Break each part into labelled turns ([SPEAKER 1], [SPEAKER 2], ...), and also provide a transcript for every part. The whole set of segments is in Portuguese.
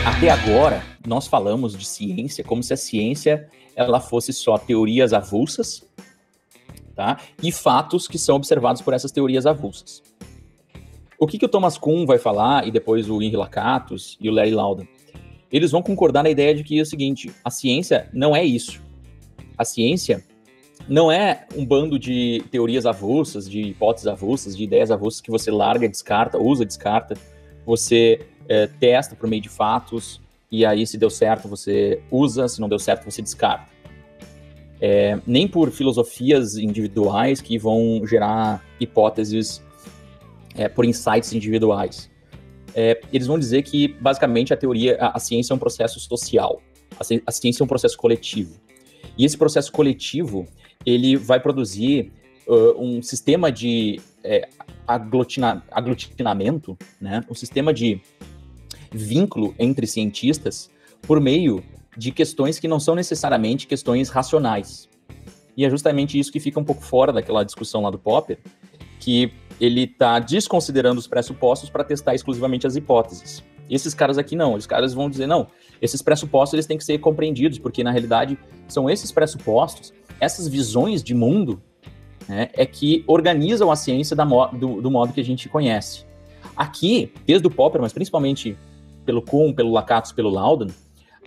[SPEAKER 1] Até agora, nós falamos de ciência como se a ciência ela fosse só teorias avulsas, tá? E fatos que são observados por essas teorias avulsas. O que o Thomas Kuhn vai falar, e depois o Henri Lakatos e o Larry Laudan? Eles vão concordar na ideia de que é o seguinte: a ciência não é isso. A ciência não é um bando de teorias avulsas, de hipóteses avulsas, de ideias avulsas que você larga, descarta, usa, descarta, você testa por meio de fatos, e aí se deu certo você usa, se não deu certo você descarta. Nem por filosofias individuais que vão gerar hipóteses por insights individuais. Eles vão dizer que, basicamente, a ciência é um processo social. A ciência é um processo coletivo. E esse processo coletivo, ele vai produzir um sistema de aglutinamento, né? Um sistema de vínculo entre cientistas por meio de questões que não são necessariamente questões racionais. E é justamente isso que fica um pouco fora daquela discussão lá do Popper, que ele está desconsiderando os pressupostos para testar exclusivamente as hipóteses. Esses caras aqui não, os caras vão dizer, não, esses pressupostos eles têm que ser compreendidos, porque na realidade são esses pressupostos, essas visões de mundo, né, que organizam a ciência do modo que a gente conhece. Aqui, desde o Popper, mas principalmente pelo Kuhn, pelo Lakatos, pelo Laudan,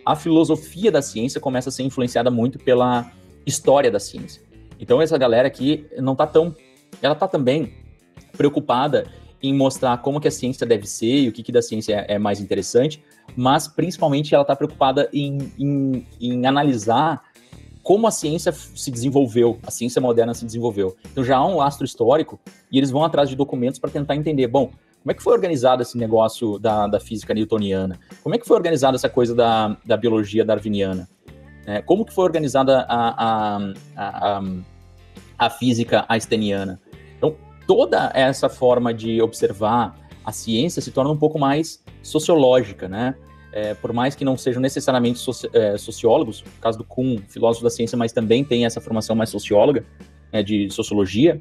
[SPEAKER 1] a filosofia da ciência começa a ser influenciada muito pela história da ciência. Então essa galera aqui ela está também preocupada em mostrar como que a ciência deve ser e o que da ciência é mais interessante, mas principalmente ela está preocupada em analisar como a ciência se desenvolveu, a ciência moderna se desenvolveu. Então já há um lastro histórico e eles vão atrás de documentos para tentar entender, bom, como é que foi organizado esse negócio da física newtoniana? Como é que foi organizada essa coisa da biologia darwiniana? Como que foi organizada a física einsteiniana? Então, toda essa forma de observar a ciência se torna um pouco mais sociológica, né? Por mais que não sejam necessariamente sociólogos, no caso do Kuhn, filósofo da ciência, mas também tem essa formação mais socióloga, de sociologia,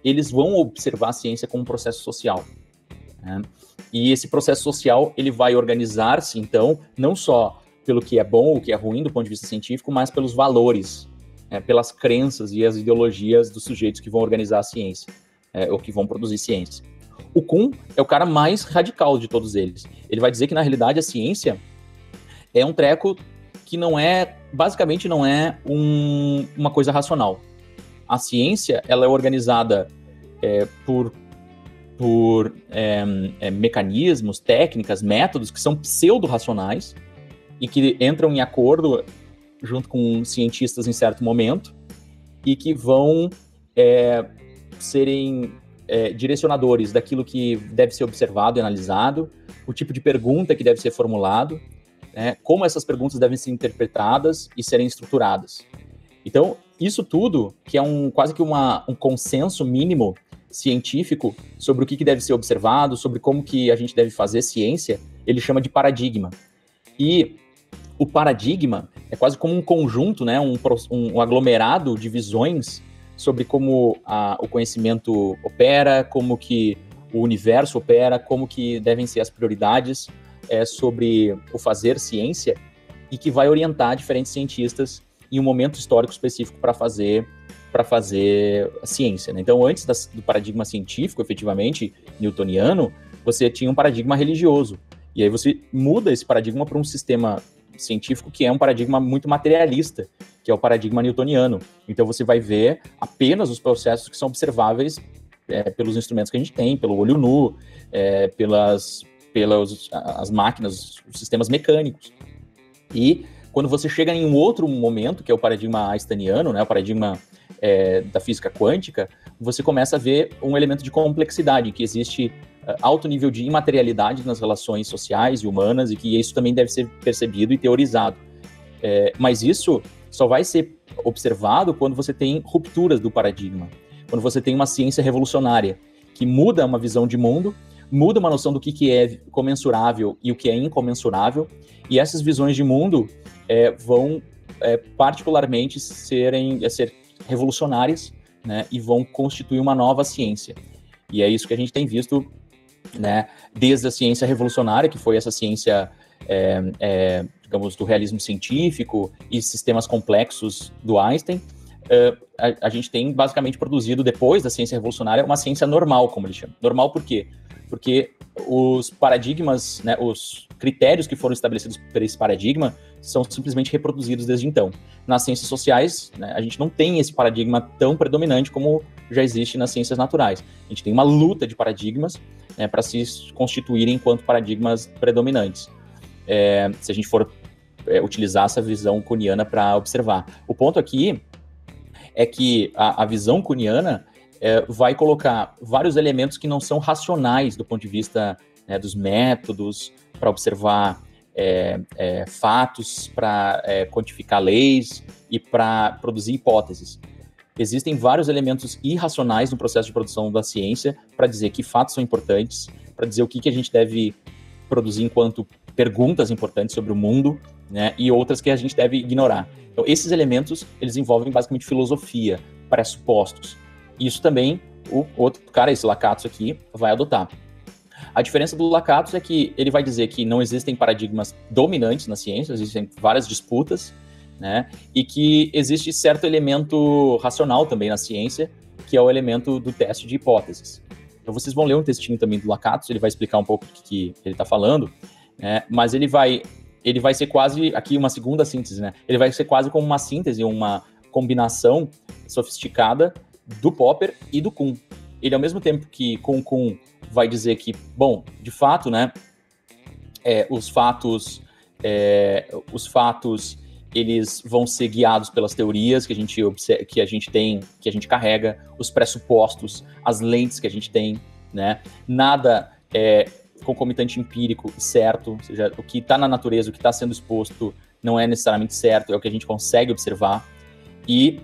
[SPEAKER 1] eles vão observar a ciência como um processo social. Né? E esse processo social, ele vai organizar-se, então, não só pelo que é bom ou o que é ruim do ponto de vista científico, mas pelos valores, pelas crenças e as ideologias dos sujeitos que vão organizar a ciência, ou que vão produzir ciência. O Kuhn é o cara mais radical de todos eles. Ele vai dizer que, na realidade, a ciência é um treco que basicamente não é uma coisa racional. A ciência, ela é organizada por mecanismos, técnicas, métodos que são pseudo-racionais e que entram em acordo junto com cientistas em certo momento e que vão serem direcionadores daquilo que deve ser observado e analisado, o tipo de pergunta que deve ser formulado, como essas perguntas devem ser interpretadas e serem estruturadas. Então, isso tudo, que é quase que um consenso mínimo científico sobre o que deve ser observado, sobre como que a gente deve fazer ciência, ele chama de paradigma. E o paradigma é quase como um conjunto, né, um aglomerado de visões sobre como o conhecimento opera, como que o universo opera, como que devem ser as prioridades sobre o fazer ciência, e que vai orientar diferentes cientistas em um momento histórico específico para fazer a ciência. Né? Então, antes do paradigma científico, efetivamente, newtoniano, você tinha um paradigma religioso. E aí você muda esse paradigma para um sistema científico que é um paradigma muito materialista, que é o paradigma newtoniano. Então, você vai ver apenas os processos que são observáveis pelos instrumentos que a gente tem, pelo olho nu, pelas as máquinas, os sistemas mecânicos. E quando você chega em um outro momento, que é o paradigma einsteiniano, né, o paradigma da física quântica, você começa a ver um elemento de complexidade, em que existe alto nível de imaterialidade nas relações sociais e humanas, e que isso também deve ser percebido e teorizado. Mas isso só vai ser observado quando você tem rupturas do paradigma, quando você tem uma ciência revolucionária, que muda uma visão de mundo, muda uma noção do que é comensurável e o que é incomensurável, e essas visões de mundo vão particularmente ser revolucionárias, né, e vão constituir uma nova ciência. E é isso que a gente tem visto, né, desde a ciência revolucionária, que foi essa ciência digamos, do realismo científico e sistemas complexos do Einstein, a gente tem basicamente produzido, depois da ciência revolucionária, uma ciência normal, como ele chama. Normal por quê? Porque os paradigmas, né, os critérios que foram estabelecidos por esse paradigma são simplesmente reproduzidos desde então. Nas ciências sociais, né, a gente não tem esse paradigma tão predominante como já existe nas ciências naturais. A gente tem uma luta de paradigmas, né, para se constituírem enquanto paradigmas predominantes. Se a gente for utilizar essa visão kuhniana para observar. O ponto aqui é que a visão kuhniana vai colocar vários elementos que não são racionais do ponto de vista, né, dos métodos para observar fatos, para quantificar leis e para produzir hipóteses. Existem vários elementos irracionais no processo de produção da ciência para dizer que fatos são importantes, para dizer o que a gente deve produzir enquanto perguntas importantes sobre o mundo, né, e outras que a gente deve ignorar. Então, esses elementos, eles envolvem basicamente filosofia, pressupostos. Isso também, o outro cara, esse Lakatos aqui, vai adotar. A diferença do Lakatos é que ele vai dizer que não existem paradigmas dominantes na ciência, existem várias disputas, né, e que existe certo elemento racional também na ciência, que é o elemento do teste de hipóteses. Então, vocês vão ler um textinho também do Lakatos, ele vai explicar um pouco o que ele está falando, né, mas ele vai ser quase, aqui uma segunda síntese, né? Ele vai ser quase como uma síntese, uma combinação sofisticada do Popper e do Kuhn. Ele, ao mesmo tempo que com o Kuhn vai dizer que, bom, de fato, né, os fatos, eles vão ser guiados pelas teorias que a gente carrega, os pressupostos, as lentes que a gente tem, né? Nada concomitante empírico certo, ou seja, o que está na natureza, o que está sendo exposto não é necessariamente certo, é o que a gente consegue observar. E,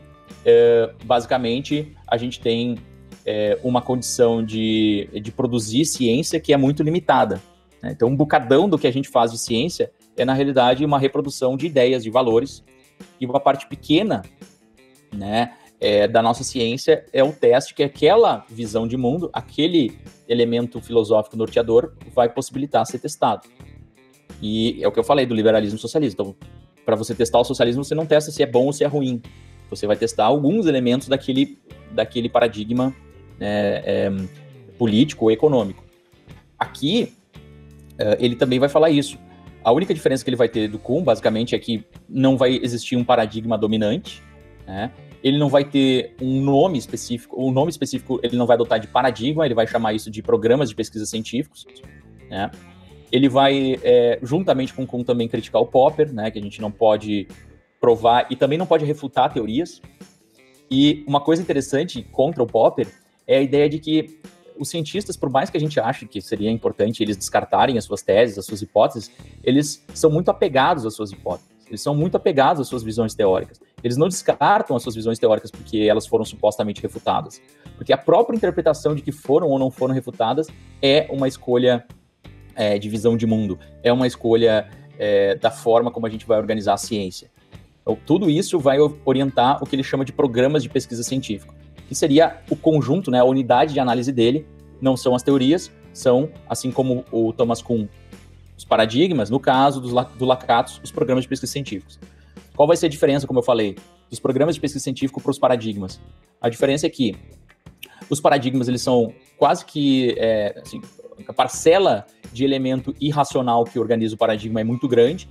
[SPEAKER 1] basicamente, a gente tem uma condição de produzir ciência que é muito limitada, né? Então, um bocadão do que a gente faz de ciência é, na realidade, uma reprodução de ideias, de valores, e uma parte pequena, né, da nossa ciência é o teste que aquela visão de mundo, aquele elemento filosófico norteador vai possibilitar ser testado. E é o que eu falei do liberalismo e socialismo. Então, para você testar o socialismo, você não testa se é bom ou se é ruim. Você vai testar alguns elementos daquele paradigma, político ou econômico. Aqui, ele também vai falar isso. A única diferença que ele vai ter do Kuhn, basicamente, é que não vai existir um paradigma dominante, né? Ele não vai ter um nome específico, o nome específico ele não vai adotar de paradigma, ele vai chamar isso de programas de pesquisa científicos, né? Ele vai, juntamente com o Kuhn, também criticar o Popper, né, que a gente não pode provar e também não pode refutar teorias. E uma coisa interessante contra o Popper é a ideia de que os cientistas, por mais que a gente ache que seria importante eles descartarem as suas teses, as suas hipóteses, eles são muito apegados às suas hipóteses, eles são muito apegados às suas visões teóricas. Eles não descartam as suas visões teóricas porque elas foram supostamente refutadas. Porque a própria interpretação de que foram ou não foram refutadas é uma escolha de visão de mundo, é uma escolha da forma como a gente vai organizar a ciência. Então, tudo isso vai orientar o que ele chama de programas de pesquisa científica, que seria o conjunto, né, a unidade de análise dele, não são as teorias, são, assim como o Thomas Kuhn, os paradigmas, no caso do Lakatos, os programas de pesquisa científicos. Qual vai ser a diferença, como eu falei, dos programas de pesquisa científica para os paradigmas? A diferença é que os paradigmas, eles são quase que, assim, a parcela de elemento irracional que organiza o paradigma é muito grande,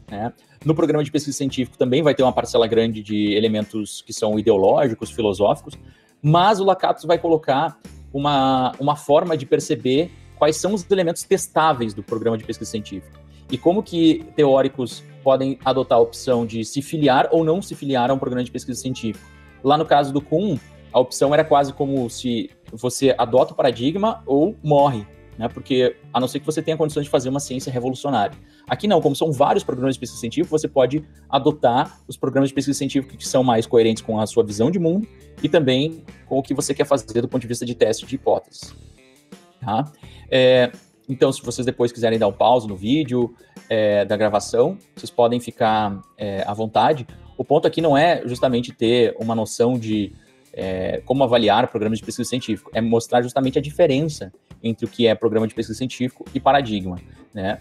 [SPEAKER 1] né? No programa de pesquisa científico também vai ter uma parcela grande de elementos que são ideológicos, filosóficos, mas o Lakatos vai colocar uma forma de perceber quais são os elementos testáveis do programa de pesquisa científica e como que teóricos podem adotar a opção de se filiar ou não se filiar a um programa de pesquisa científico. Lá no caso do Kuhn, a opção era quase como se você adota o paradigma ou morre, né? Porque a não ser que você tenha condições de fazer uma ciência revolucionária. Aqui não, como são vários programas de pesquisa científica, você pode adotar os programas de pesquisa científica que são mais coerentes com a sua visão de mundo e também com o que você quer fazer do ponto de vista de teste de hipóteses. Tá? Então, se vocês depois quiserem dar um pause no vídeo da gravação, vocês podem ficar à vontade. O ponto aqui não é justamente ter uma noção de como avaliar programas de pesquisa científica, é mostrar justamente a diferença entre o que é programa de pesquisa científico e paradigma, né?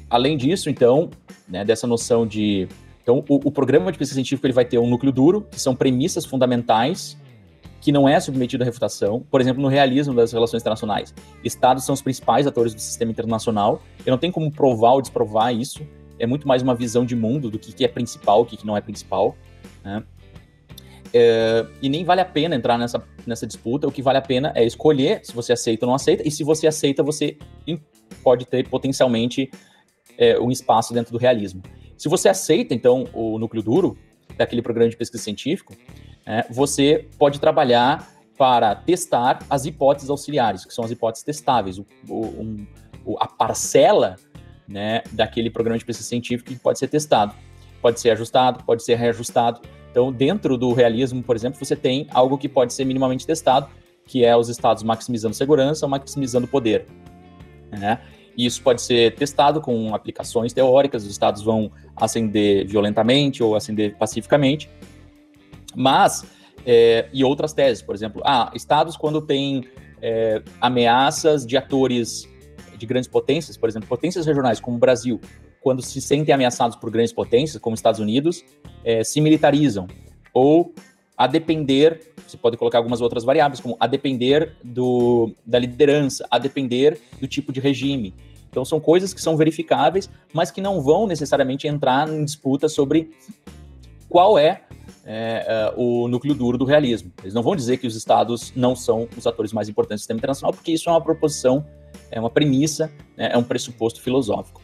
[SPEAKER 1] Além disso, então, né, dessa noção de... Então, o programa de pesquisa científica ele vai ter um núcleo duro, que são premissas fundamentais, que não é submetido à refutação. Por exemplo, no realismo das relações internacionais, estados são os principais atores do sistema internacional. Eu não tenho como provar ou desprovar isso. É muito mais uma visão de mundo do que é principal, o que não é principal, né? E nem vale a pena entrar nessa disputa. O que vale a pena é escolher se você aceita ou não aceita, e se você aceita, você pode ter potencialmente um espaço dentro do realismo. Se você aceita, então, o núcleo duro daquele programa de pesquisa científico, você pode trabalhar para testar as hipóteses auxiliares, que são as hipóteses testáveis, a parcela, né, daquele programa de pesquisa científica que pode ser testado. Pode ser ajustado, pode ser reajustado. Então, dentro do realismo, por exemplo, você tem algo que pode ser minimamente testado, que é os estados maximizando segurança ou maximizando poder, né? E isso pode ser testado com aplicações teóricas, os estados vão ascender violentamente ou ascender pacificamente, mas, e outras teses, por exemplo, estados quando têm ameaças de atores de grandes potências, por exemplo, potências regionais como o Brasil, quando se sentem ameaçados por grandes potências, como Estados Unidos, se militarizam. Ou, a depender, você pode colocar algumas outras variáveis, como a depender da liderança, a depender do tipo de regime. Então, são coisas que são verificáveis, mas que não vão necessariamente entrar em disputa sobre qual é o núcleo duro do realismo. Eles não vão dizer que os estados não são os atores mais importantes do sistema internacional, porque isso é uma proposição, é uma premissa, né, é um pressuposto filosófico.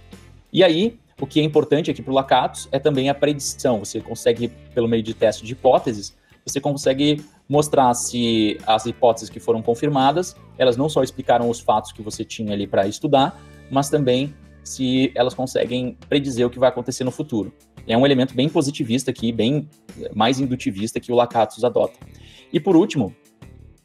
[SPEAKER 1] E aí, o que é importante aqui para o Lakatos é também a predição. Você consegue, pelo meio de teste de hipóteses, você consegue mostrar se as hipóteses que foram confirmadas, elas não só explicaram os fatos que você tinha ali para estudar, mas também se elas conseguem predizer o que vai acontecer no futuro. É um elemento bem positivista aqui, bem mais indutivista que o Lakatos adota. E por último,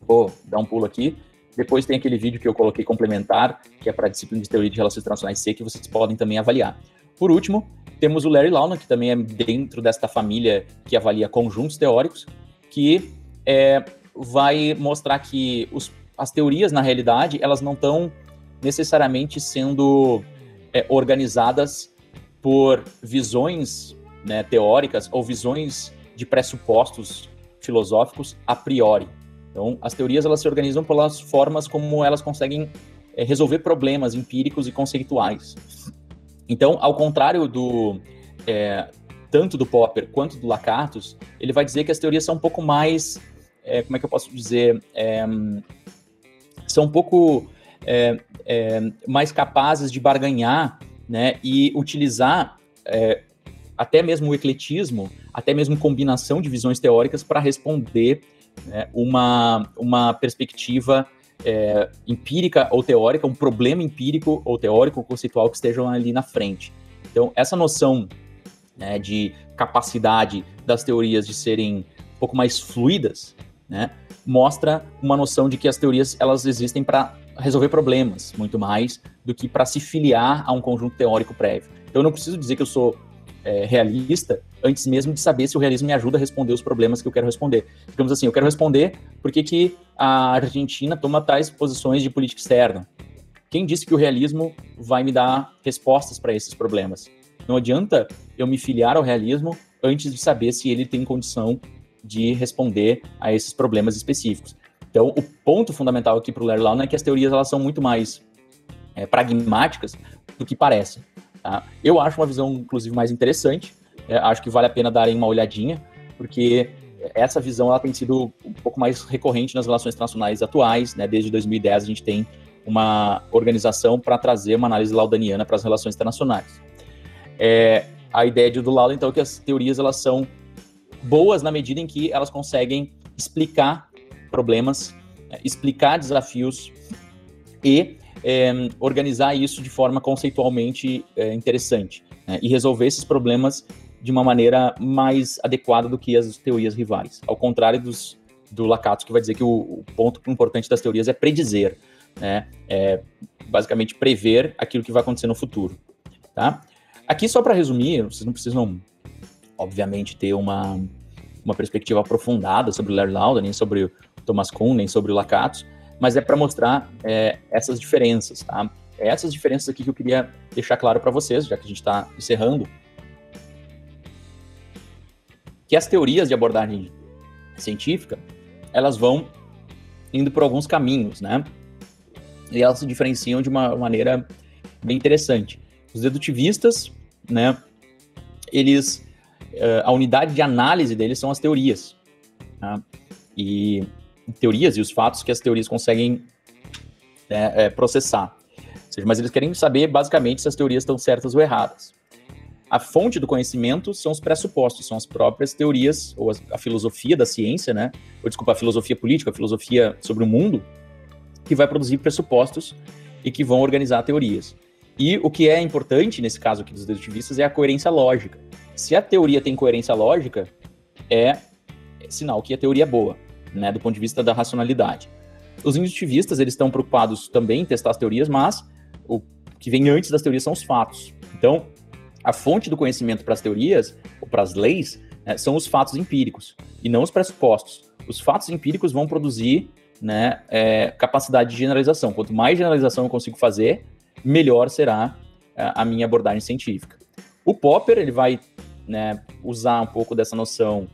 [SPEAKER 1] vou dar um pulo aqui, depois tem aquele vídeo que eu coloquei complementar, que é para a disciplina de Teoria de Relações Internacionais C, que vocês podem também avaliar. Por último, temos o Larry Launan, que também é dentro desta família que avalia conjuntos teóricos, que vai mostrar que as teorias, na realidade, elas não estão necessariamente sendo organizadas por visões, né, teóricas ou visões de pressupostos filosóficos a priori. Então, as teorias elas se organizam pelas formas como elas conseguem resolver problemas empíricos e conceituais. Então, ao contrário tanto do Popper quanto do Lakatos, ele vai dizer que as teorias são um pouco mais, como é que eu posso dizer, são um pouco mais capazes de barganhar, né, e utilizar até mesmo o ecletismo, até mesmo combinação de visões teóricas para responder uma perspectiva empírica ou teórica, um problema empírico ou teórico ou conceitual que estejam ali na frente. Então, essa noção, né, de capacidade das teorias de serem um pouco mais fluidas, né, mostra uma noção de que as teorias elas existem para resolver problemas, muito mais do que para se filiar a um conjunto teórico prévio. Então, eu não preciso dizer que eu sou realista antes mesmo de saber se o realismo me ajuda a responder os problemas que eu quero responder. Digamos assim, eu quero responder por que a Argentina toma tais posições de política externa. Quem disse que o realismo vai me dar respostas para esses problemas? Não adianta eu me filiar ao realismo antes de saber se ele tem condição de responder a esses problemas específicos. Então, o ponto fundamental aqui para o Larry Launan é que as teorias elas são muito mais pragmáticas do que parecem. Tá? Eu acho uma visão, inclusive, mais interessante. Acho que vale a pena darem uma olhadinha, porque essa visão ela tem sido um pouco mais recorrente nas relações internacionais atuais, né? Desde 2010 a gente tem uma organização para trazer uma análise laudaniana para as relações internacionais. A ideia do Laudan, então, é que as teorias elas são boas na medida em que elas conseguem explicar problemas, explicar desafios e organizar isso de forma conceitualmente interessante, né? E resolver esses problemas de uma maneira mais adequada do que as teorias rivais. Ao contrário do Lakatos, que vai dizer que o ponto importante das teorias é predizer, né? Basicamente prever aquilo que vai acontecer no futuro. Tá? Aqui, só para resumir, vocês não precisam, obviamente, ter uma perspectiva aprofundada sobre o Larry Laudan, nem sobre o Thomas Kuhn, nem sobre o Lakatos, mas é para mostrar essas diferenças. Tá? essas diferenças aqui que eu queria deixar claro para vocês, já que a gente está encerrando, que as teorias de abordagem científica, elas vão indo por alguns caminhos, né? E elas se diferenciam de uma maneira bem interessante. Os dedutivistas, né, eles, a unidade de análise deles são as teorias, tá? E teorias e os fatos que as teorias conseguem processar. Ou seja, mas eles querem saber, basicamente, se as teorias estão certas ou erradas. A fonte do conhecimento são os pressupostos, são as próprias teorias, ou a filosofia da ciência, né? Ou, desculpa, a filosofia política, a filosofia sobre o mundo, que vai produzir pressupostos e que vão organizar teorias. E o que é importante, nesse caso aqui dos dedutivistas, é a coerência lógica. Se a teoria tem coerência lógica, é sinal que a teoria é boa, né? Do ponto de vista da racionalidade. Os indutivistas, eles estão preocupados também em testar as teorias, mas o que vem antes das teorias são os fatos. Então, a fonte do conhecimento para as teorias, ou para as leis, são os fatos empíricos, e não os pressupostos. Os fatos empíricos vão produzir, né, capacidade de generalização. Quanto mais generalização eu consigo fazer, melhor será a minha abordagem científica. O Popper, ele vai, né, usar um pouco dessa noção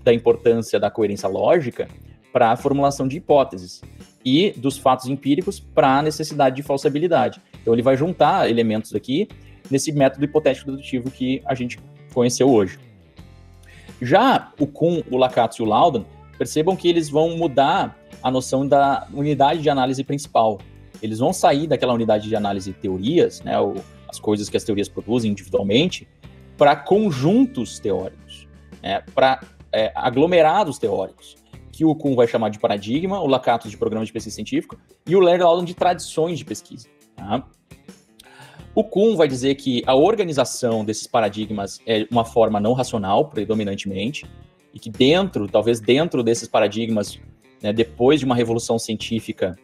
[SPEAKER 1] da importância da coerência lógica para a formulação de hipóteses, e dos fatos empíricos para a necessidade de falsabilidade. Então ele vai juntar elementos aqui nesse método hipotético dedutivo que a gente conheceu hoje. Já o Kuhn, o Lakatos e o Laudan, percebam que eles vão mudar a noção da unidade de análise principal. Eles vão sair daquela unidade de análise teorias, né, as coisas que as teorias produzem individualmente, para conjuntos teóricos, né, para aglomerados teóricos, que o Kuhn vai chamar de paradigma, o Lakatos de programa de pesquisa científica, e o Larry Laudan de tradições de pesquisa. Tá? O Kuhn vai dizer que a organização desses paradigmas é uma forma não racional, predominantemente, e que talvez dentro desses paradigmas, né, depois de uma revolução científica,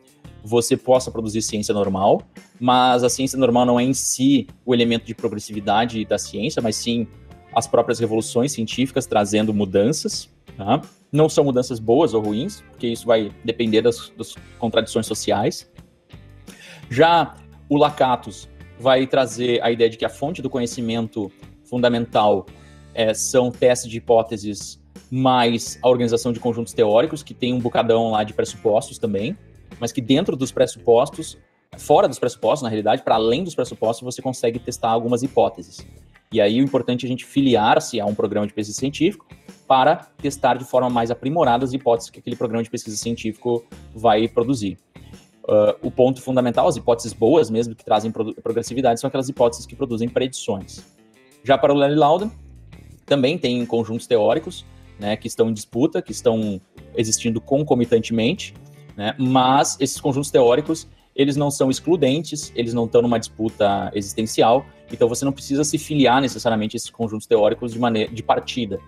[SPEAKER 1] você possa produzir ciência normal, mas a ciência normal não é em si o elemento de progressividade da ciência, mas sim as próprias revoluções científicas trazendo mudanças, tá? Não são mudanças boas ou ruins, porque isso vai depender das contradições sociais. Já o Lakatos vai trazer a ideia de que a fonte do conhecimento fundamental são testes de hipóteses mais a organização de conjuntos teóricos, que tem um bocadão lá de pressupostos também, mas que dentro dos pressupostos, fora dos pressupostos, na realidade, para além dos pressupostos, você consegue testar algumas hipóteses. E aí o importante é a gente filiar-se a um programa de pesquisa científico para testar de forma mais aprimorada as hipóteses que aquele programa de pesquisa científico vai produzir. O ponto fundamental, as hipóteses boas mesmo, que trazem progressividade, são aquelas hipóteses que produzem predições. Já para o Larry Laudan, também tem conjuntos teóricos, né, que estão em disputa, que estão existindo concomitantemente, né, mas esses conjuntos teóricos, eles não são excludentes, eles não estão numa disputa existencial, então você não precisa se filiar necessariamente a esses conjuntos teóricos de partida.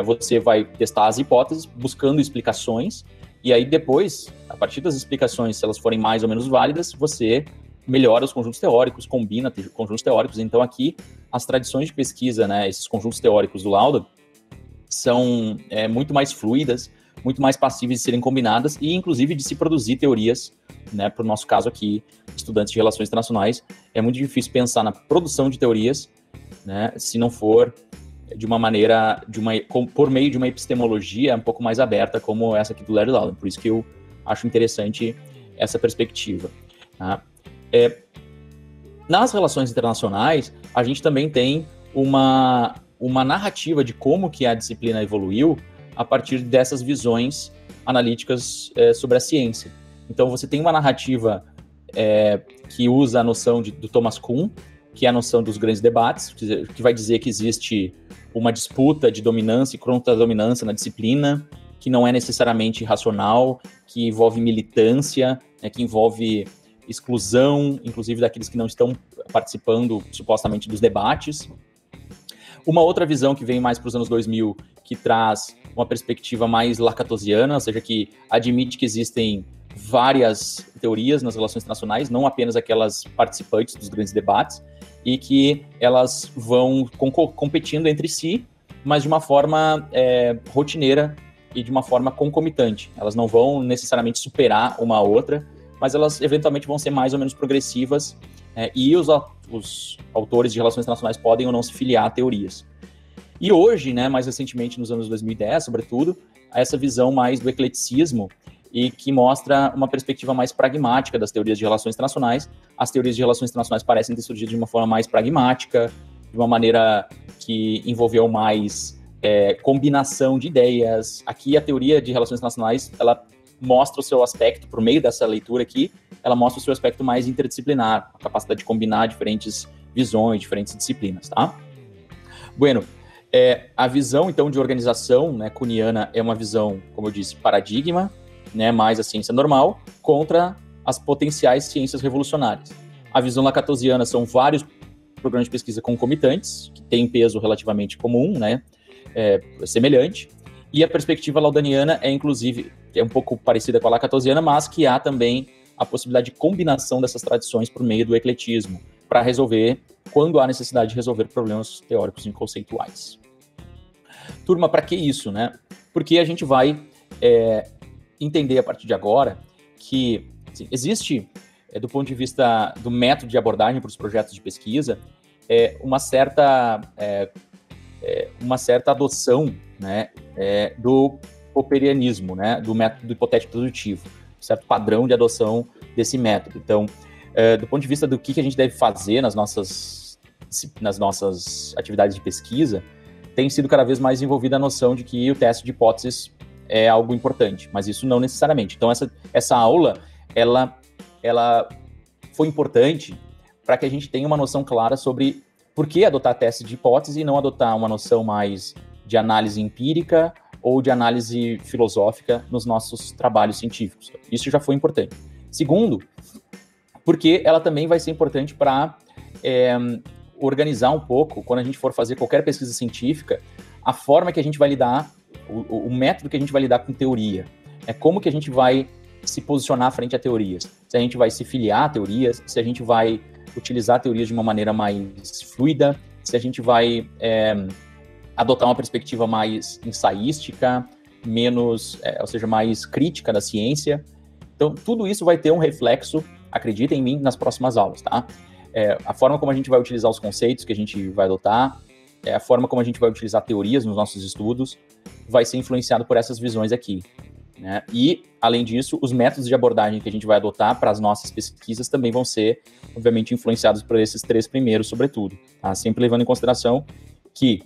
[SPEAKER 1] Você vai testar as hipóteses, buscando explicações, e aí depois, a partir das explicações, se elas forem mais ou menos válidas, você melhora os conjuntos teóricos, combina conjuntos teóricos. Então aqui, as tradições de pesquisa, né, esses conjuntos teóricos do Laudan, são muito mais fluidas, muito mais passíveis de serem combinadas e, inclusive, de se produzir teorias, né, para o nosso caso aqui, estudantes de relações internacionais. É muito difícil pensar na produção de teorias, né, se não for de uma maneira, por meio de uma epistemologia um pouco mais aberta, como essa aqui do Larry Laudan. Por isso que eu acho interessante essa perspectiva. Tá? Nas relações internacionais, a gente também tem uma narrativa de como que a disciplina evoluiu a partir dessas visões analíticas sobre a ciência. Então, você tem uma narrativa que usa a noção do Thomas Kuhn, que é a noção dos grandes debates, que vai dizer que existe uma disputa de dominância e contra-dominância na disciplina, que não é necessariamente racional, que envolve militância, né, que envolve exclusão, inclusive daqueles que não estão participando, supostamente, dos debates. Uma outra visão que vem mais para os anos 2000, que traz uma perspectiva mais lacatosiana, ou seja, que admite que existem várias teorias nas relações internacionais, não apenas aquelas participantes dos grandes debates, e que elas vão competindo entre si, mas de uma forma rotineira e de uma forma concomitante. Elas não vão necessariamente superar uma a outra, mas elas eventualmente vão ser mais ou menos progressivas, e os autores de relações internacionais podem ou não se filiar a teorias. E hoje, né, mais recentemente nos anos 2010, sobretudo, há essa visão mais do ecleticismo e que mostra uma perspectiva mais pragmática das teorias de relações internacionais. As teorias de relações internacionais parecem ter surgido de uma forma mais pragmática, de uma maneira que envolveu mais combinação de ideias. Aqui a teoria de relações internacionais, ela mostra o seu aspecto, por meio dessa leitura aqui, ela mostra o seu aspecto mais interdisciplinar, a capacidade de combinar diferentes visões, diferentes disciplinas, tá? Bueno, a visão, então, de organização, né, kuhniana é uma visão, como eu disse, paradigma, né, mais a ciência normal, contra as potenciais ciências revolucionárias. A visão lacatosiana são vários programas de pesquisa concomitantes, que têm peso relativamente comum, né, semelhante, e a perspectiva laudaniana inclusive, é um pouco parecida com a lacatosiana, mas que há também a possibilidade de combinação dessas tradições por meio do ecletismo, para resolver, quando há necessidade de resolver problemas teóricos e conceituais. Turma, para que isso, né? Porque a gente vai entender a partir de agora que assim, existe, do ponto de vista do método de abordagem para os projetos de pesquisa, uma certa adoção, né, do popperianismo, né, do método hipotético dedutivo, um certo padrão de adoção desse método. Então, do ponto de vista do que a gente deve fazer nas nossas atividades de pesquisa, tem sido cada vez mais envolvida a noção de que o teste de hipóteses é algo importante, mas isso não necessariamente. Então, essa aula, ela foi importante para que a gente tenha uma noção clara sobre por que adotar teste de hipótese e não adotar uma noção mais de análise empírica ou de análise filosófica nos nossos trabalhos científicos. Isso já foi importante. Segundo, porque ela também vai ser importante para organizar um pouco, quando a gente for fazer qualquer pesquisa científica, a forma que a gente vai lidar, o método que a gente vai lidar com teoria. Como que a gente vai se posicionar frente a teorias. Se a gente vai se filiar a teorias, se a gente vai utilizar teorias de uma maneira mais fluida, se a gente vai adotar uma perspectiva mais ensaística, menos, ou seja, mais crítica da ciência. Então, tudo isso vai ter um reflexo, acreditem em mim, nas próximas aulas, tá? A forma como a gente vai utilizar os conceitos que a gente vai adotar, a forma como a gente vai utilizar teorias nos nossos estudos, vai ser influenciado por essas visões aqui, né? E, além disso, os métodos de abordagem que a gente vai adotar para as nossas pesquisas também vão ser, obviamente, influenciados por esses três primeiros, sobretudo, tá? Sempre levando em consideração que,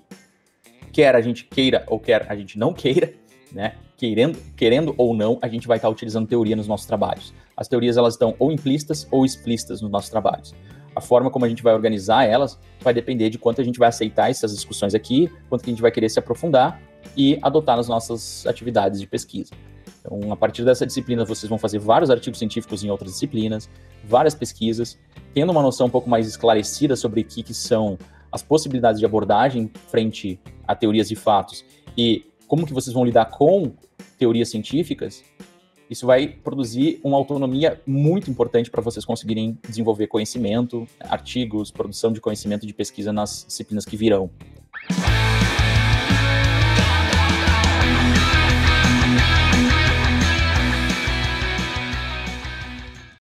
[SPEAKER 1] quer a gente queira ou quer a gente não queira, né? Querendo ou não, a gente vai estar utilizando teoria nos nossos trabalhos. As teorias, elas estão ou implícitas ou explícitas nos nossos trabalhos. A forma como a gente vai organizar elas vai depender de quanto a gente vai aceitar essas discussões aqui, quanto que a gente vai querer se aprofundar e adotar nas nossas atividades de pesquisa. Então, a partir dessa disciplina, vocês vão fazer vários artigos científicos em outras disciplinas, várias pesquisas, tendo uma noção um pouco mais esclarecida sobre o que são as possibilidades de abordagem frente a teorias e fatos e como que vocês vão lidar com teorias científicas. Isso vai produzir uma autonomia muito importante para vocês conseguirem desenvolver conhecimento, artigos, produção de conhecimento de pesquisa nas disciplinas que virão.